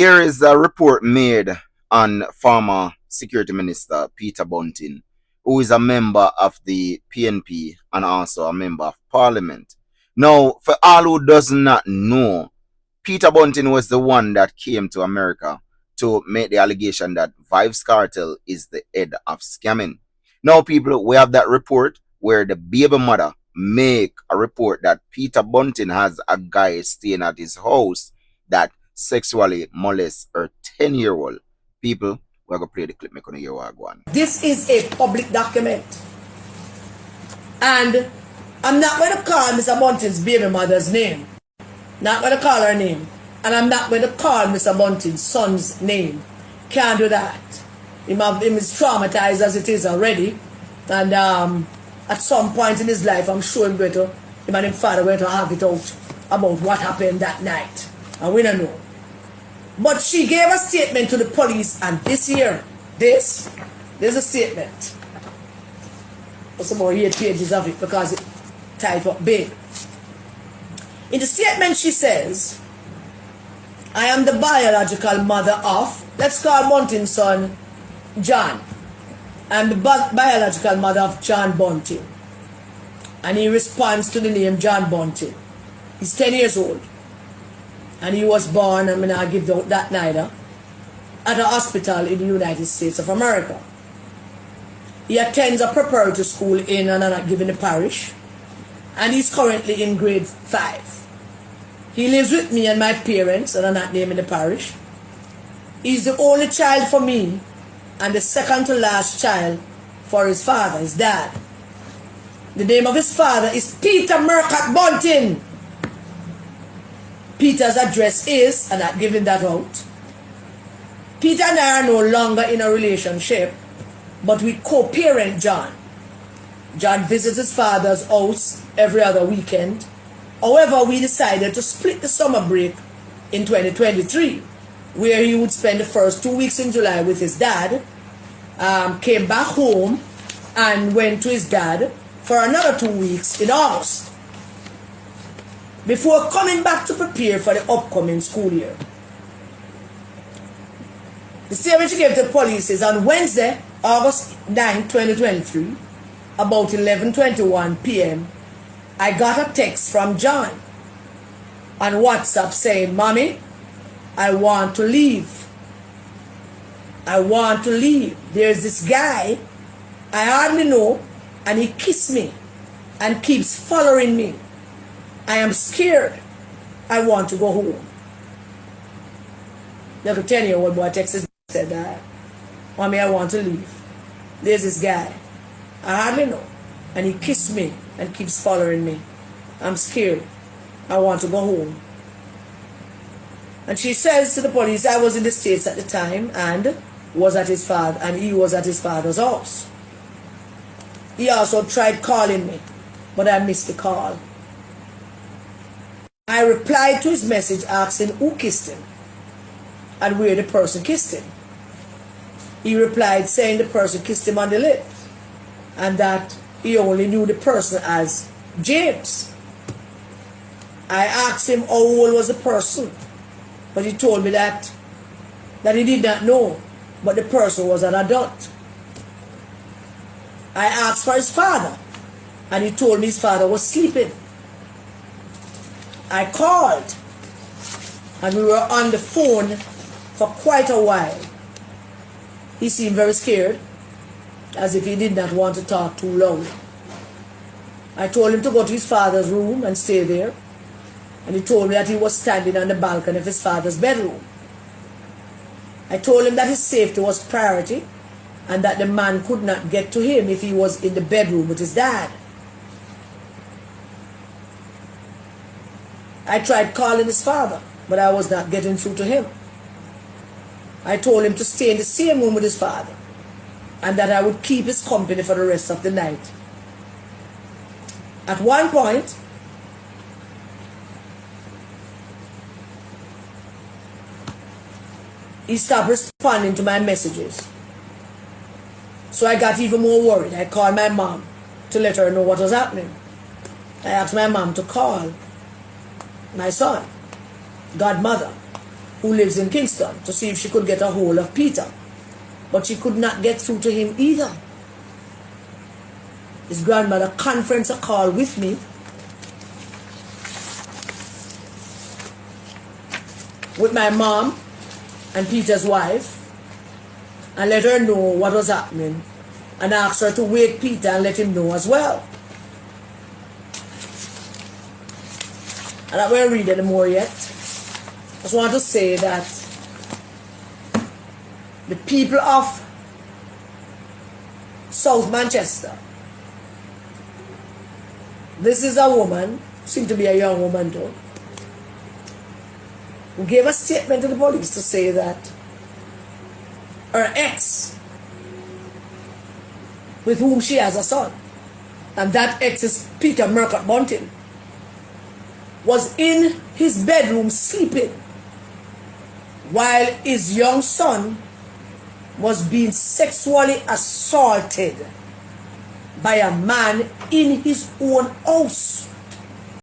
Here is a report made on former Security Minister Peter Bunting, who is a member of the PNP and also a member of Parliament. Now, for all who does not know, Peter Bunting was the one that came to America to make the allegation that Vybz Cartel is the head of scamming. Now, people, we have that report where the baby mother make a report that Peter Bunting has a guy staying at his house that sexually molest her 10-year-old. People, we're going to play the clip. Make hear what I go on. This is a public document. And I'm not going to call Mr. Bunting's baby mother's name. Not going to call her name. And I'm not going to call Mr. Bunting's son's name. Can't do that. Him is traumatized as it is already. And at some point in his life, I'm sure him and his father going to have it out about what happened that night. And we don't know. But she gave a statement to the police, and this here, there's a statement. What's about 8 pages of it because it typed up big. In the statement she says, I am the biological mother of, let's call Bunting's son John. I'm the biological mother of John Bunting. And he responds to the name John Bunting. He's 10 years old. And he was born, I'm going to give out that neither, at a hospital in the United States of America. He attends a preparatory school in and not given the parish. And he's currently in grade 5. He lives with me and my parents, and I'm not naming the parish. He's the only child for me, and the second to last child for his father, his dad. The name of his father is Peter Murcott Bunting. Peter's address is, and I'm giving that out. Peter and I are no longer in a relationship, but we co-parent John. John visits his father's house every other weekend. However, we decided to split the summer break in 2023, where he would spend the first 2 weeks in July with his dad, came back home, and went to his dad for another 2 weeks in August, before coming back to prepare for the upcoming school year. The statement she gave to the police is on Wednesday, August 9, 2023, about 11:21 p.m., I got a text from John on WhatsApp saying, Mommy, I want to leave. I want to leave. There's this guy I hardly know, and he kissed me and keeps following me. I am scared. I want to go home. Like a 10-year-old boy texted said that, Mommy, I want to leave. There's this guy I hardly know, and he kissed me and keeps following me. I'm scared. I want to go home. And she says to the police, I was in the States at the time and he was at his father's house. He also tried calling me, but I missed the call. I replied to his message asking who kissed him and where the person kissed him. He replied saying the person kissed him on the lips and that he only knew the person as James. I asked him how old was the person, but he told me that he did not know, but the person was an adult. I asked for his father, and he told me his father was sleeping. I called, and we were on the phone for quite a while. He seemed very scared, as if he did not want to talk too loud. I told him to go to his father's room and stay there, and he told me that he was standing on the balcony of his father's bedroom. I told him that his safety was priority, and that the man could not get to him if he was in the bedroom with his dad. I tried calling his father, but I was not getting through to him. I told him to stay in the same room with his father, and that I would keep his company for the rest of the night. At one point, he stopped responding to my messages. So I got even more worried. I called my mom to let her know what was happening. I asked my mom to call my son, godmother, who lives in Kingston, to see if she could get a hold of Peter. But she could not get through to him either. His grandmother conferenced a call with me. With my mom and Peter's wife, and let her know what was happening, and asked her to wake Peter and let him know as well. And I won't read any more yet. I just want to say that the people of South Manchester, this is a woman, seemed to be a young woman though, who gave a statement to the police to say that her ex, with whom she has a son, and that ex is Peter Bunting, was in his bedroom sleeping while his young son was being sexually assaulted by a man in his own house.